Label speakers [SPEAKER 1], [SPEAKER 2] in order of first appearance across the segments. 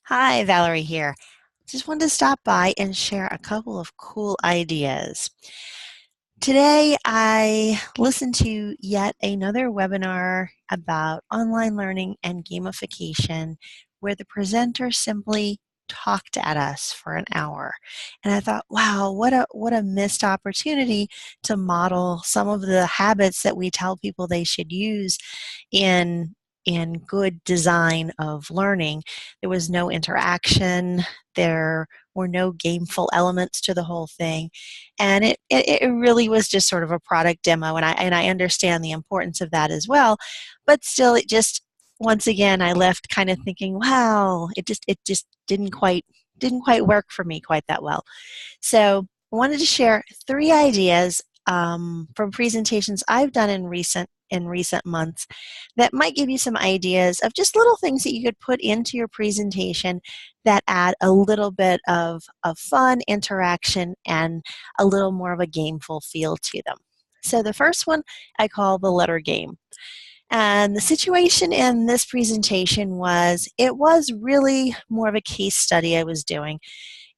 [SPEAKER 1] Hi, Valerie here. Just wanted to stop by and share a couple of cool ideas. Today, I listened to yet another webinar about online learning and gamification where the presenter simply talked at us for an hour. And I thought, wow, what a missed opportunity to model some of the habits that we tell people they should use in good design of learning. There was no interaction. There were no gameful elements to the whole thing. And it really was just sort of a product demo, and I understand the importance of that as well. But still, it just, once again, I left kind of thinking, wow, it just didn't quite work for me quite that well. So I wanted to share three ideas from presentations I've done in recent months that might give you some ideas of just little things that you could put into your presentation that add a little bit of fun, interaction, and a little more of a gameful feel to them. So the first one I call the letter game. And the situation in this presentation was, it was really more of a case study I was doing.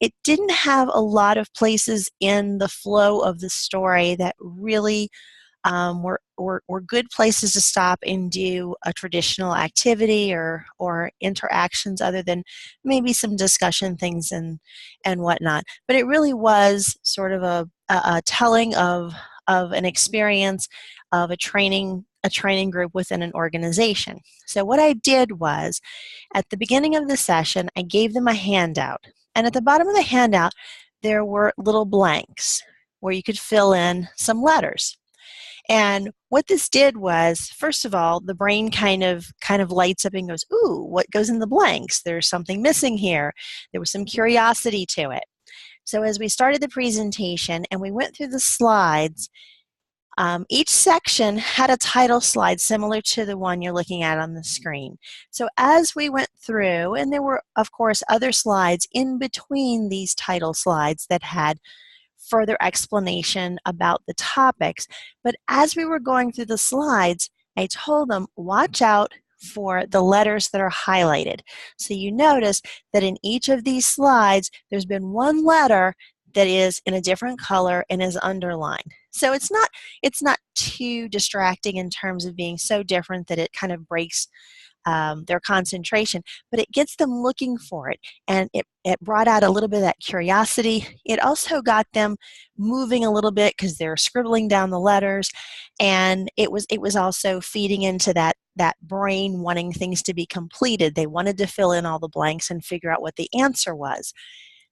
[SPEAKER 1] It didn't have a lot of places in the flow of the story that really were good places to stop and do a traditional activity or interactions other than maybe some discussion things and whatnot. But it really was sort of a telling of an experience of a training group within an organization. So what I did was, at the beginning of the session, I gave them a handout. And at the bottom of the handout, there were little blanks where you could fill in some letters. And what this did was, first of all, the brain kind of lights up and goes, "Ooh, what goes in the blanks? There's something missing here." There was some curiosity to it. So as we started the presentation and we went through the slides, each section had a title slide similar to the one you're looking at on the screen. So as we went through, and there were, of course, other slides in between these title slides that had further explanation about the topics. But as we were going through the slides, I told them, watch out for the letters that are highlighted. So you notice that in each of these slides, there's been one letter that is in a different color and is underlined. So it's not too distracting in terms of being so different that it kind of breaks their concentration, but it gets them looking for it, and it brought out a little bit of that curiosity. It also got them moving a little bit because they're scribbling down the letters, and it was also feeding into that brain wanting things to be completed. They wanted to fill in all the blanks and figure out what the answer was.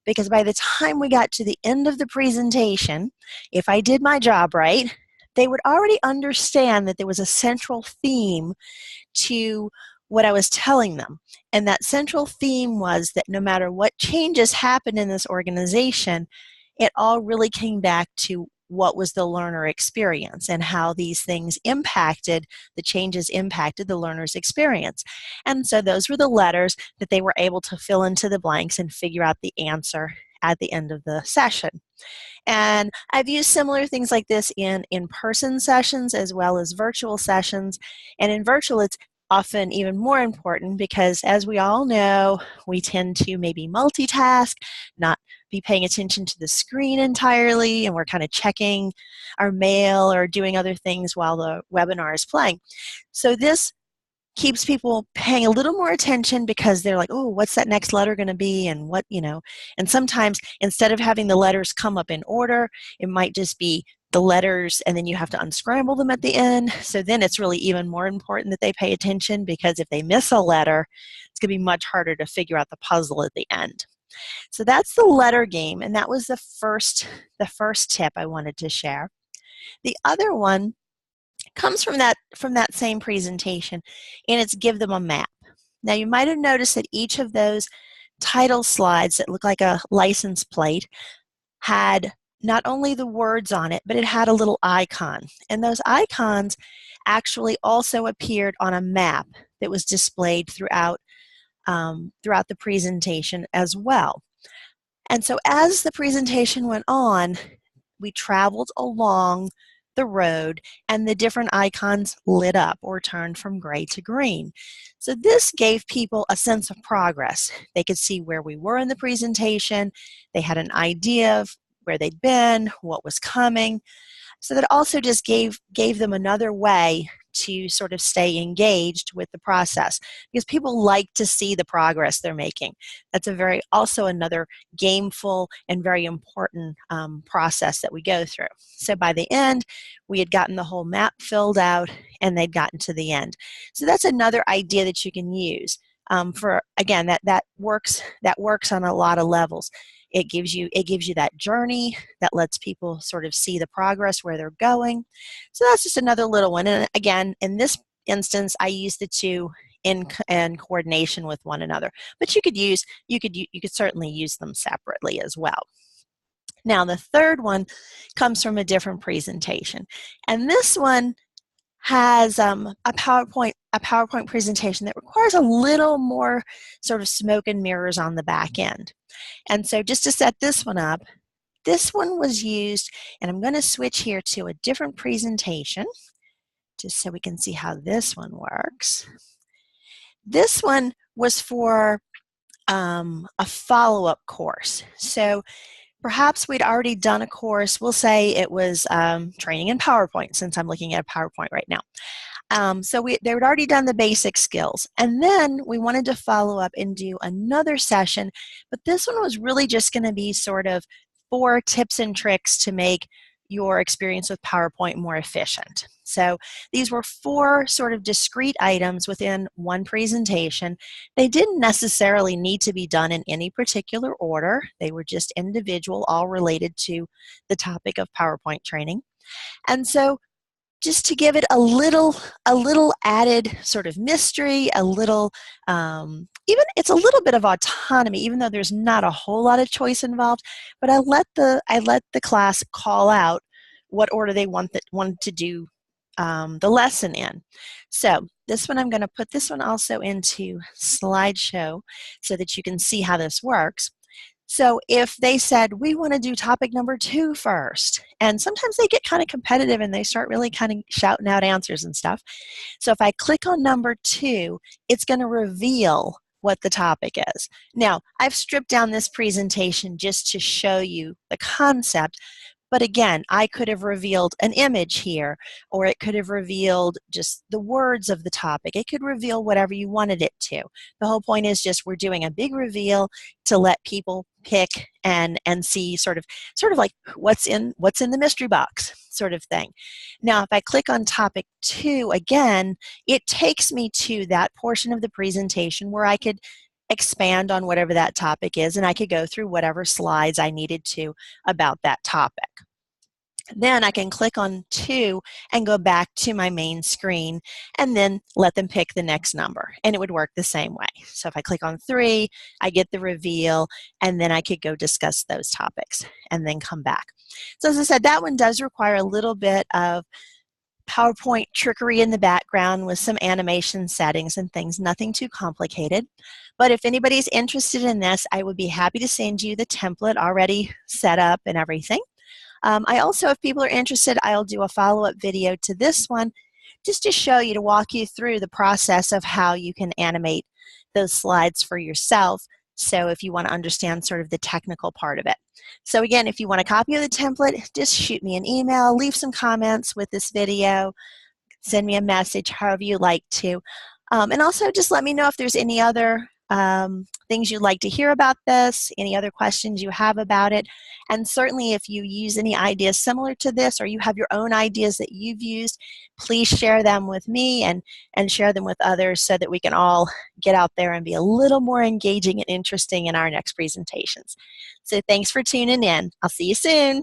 [SPEAKER 1] Because by the time we got to the end of the presentation, if I did my job right, they would already understand that there was a central theme to what I was telling them. And that central theme was that no matter what changes happened in this organization, it all really came back to what was the learner experience and how these things the changes impacted the learner's experience. And so those were the letters that they were able to fill into the blanks and figure out the answer at the end of the session. And I've used similar things like this in in-person sessions as well as virtual sessions. And in virtual, it's often even more important because, as we all know, we tend to maybe multitask, not be paying attention to the screen entirely, and we're kind of checking our mail or doing other things while the webinar is playing. So this keeps people paying a little more attention because they're like, oh, what's that next letter going to be, and and sometimes instead of having the letters come up in order, it might just be the letters and then you have to unscramble them at the end. So then it's really even more important that they pay attention, because if they miss a letter, it's going to be much harder to figure out the puzzle at the end. So that's the letter game, and that was the first tip I wanted to share. The other one comes from that same presentation, and it's give them a map. Now you might have noticed that each of those title slides that look like a license plate had not only the words on it, but it had a little icon. And those icons actually also appeared on a map that was displayed throughout the presentation as well. And so as the presentation went on, we traveled along the road, and the different icons lit up or turned from gray to green. So this gave people a sense of progress. They could see where we were in the presentation. They had an idea of where they'd been, what was coming. So that also just gave them another way to sort of stay engaged with the process, because people like to see the progress they're making. That's also another gameful and very important process that we go through. So by the end, we had gotten the whole map filled out and they'd gotten to the end. So that's another idea that you can use. For again, that works on a lot of levels. It gives you that journey that lets people sort of see the progress where they're going. So that's just another little one. And again, in this instance, I use the two in coordination with one another. But you could certainly use them separately as well. Now the third one comes from a different presentation, and this one has a PowerPoint presentation that requires a little more sort of smoke and mirrors on the back end. And so just to set this one up, this one was used, and I'm going to switch here to a different presentation just so we can see how this one works. This one was for a follow-up course. So perhaps we'd already done a course. We'll say it was training in PowerPoint, since I'm looking at a PowerPoint right now. So they had already done the basic skills. And then we wanted to follow up and do another session. But this one was really just going to be sort of 4 tips and tricks to make your experience with PowerPoint more efficient. So these were 4 sort of discrete items within one presentation. They didn't necessarily need to be done in any particular order. They were just individual, all related to the topic of PowerPoint training. And so just to give it a little added sort of mystery, a little, even it's a little bit of autonomy, even though there's not a whole lot of choice involved. But I let the class call out what order they wanted to do the lesson in. So this one, I'm going to put this one also into slideshow so that you can see how this works. So if they said, we want to do topic number 2 first, and sometimes they get kind of competitive and they start really kind of shouting out answers and stuff. So if I click on number 2, it's going to reveal what the topic is. Now, I've stripped down this presentation just to show you the concept. But again, I could have revealed an image here, or it could have revealed just the words of the topic. It could reveal whatever you wanted it to. The whole point is just we're doing a big reveal to let people pick and see sort of like what's in the mystery box sort of thing. Now, if I click on topic 2 again, it takes me to that portion of the presentation where I could expand on whatever that topic is, and I could go through whatever slides I needed to about that topic. Then I can click on 2 and go back to my main screen and then let them pick the next number, and it would work the same way. So if I click on 3, I get the reveal, and then I could go discuss those topics and then come back. So as I said, that one does require a little bit of PowerPoint trickery in the background with some animation settings and things, nothing too complicated. But if anybody's interested in this, I would be happy to send you the template already set up and everything. I also, if people are interested, I'll do a follow-up video to this one just to show you, to walk you through the process of how you can animate those slides for yourself. So if you want to understand sort of the technical part of it. So again, if you want a copy of the template, just shoot me an email, leave some comments with this video, send me a message, however you like to. And also just let me know if there's any other things you'd like to hear about this, any other questions you have about it. And certainly if you use any ideas similar to this, or you have your own ideas that you've used, please share them with me and share them with others so that we can all get out there and be a little more engaging and interesting in our next presentations. So thanks for tuning in. I'll see you soon.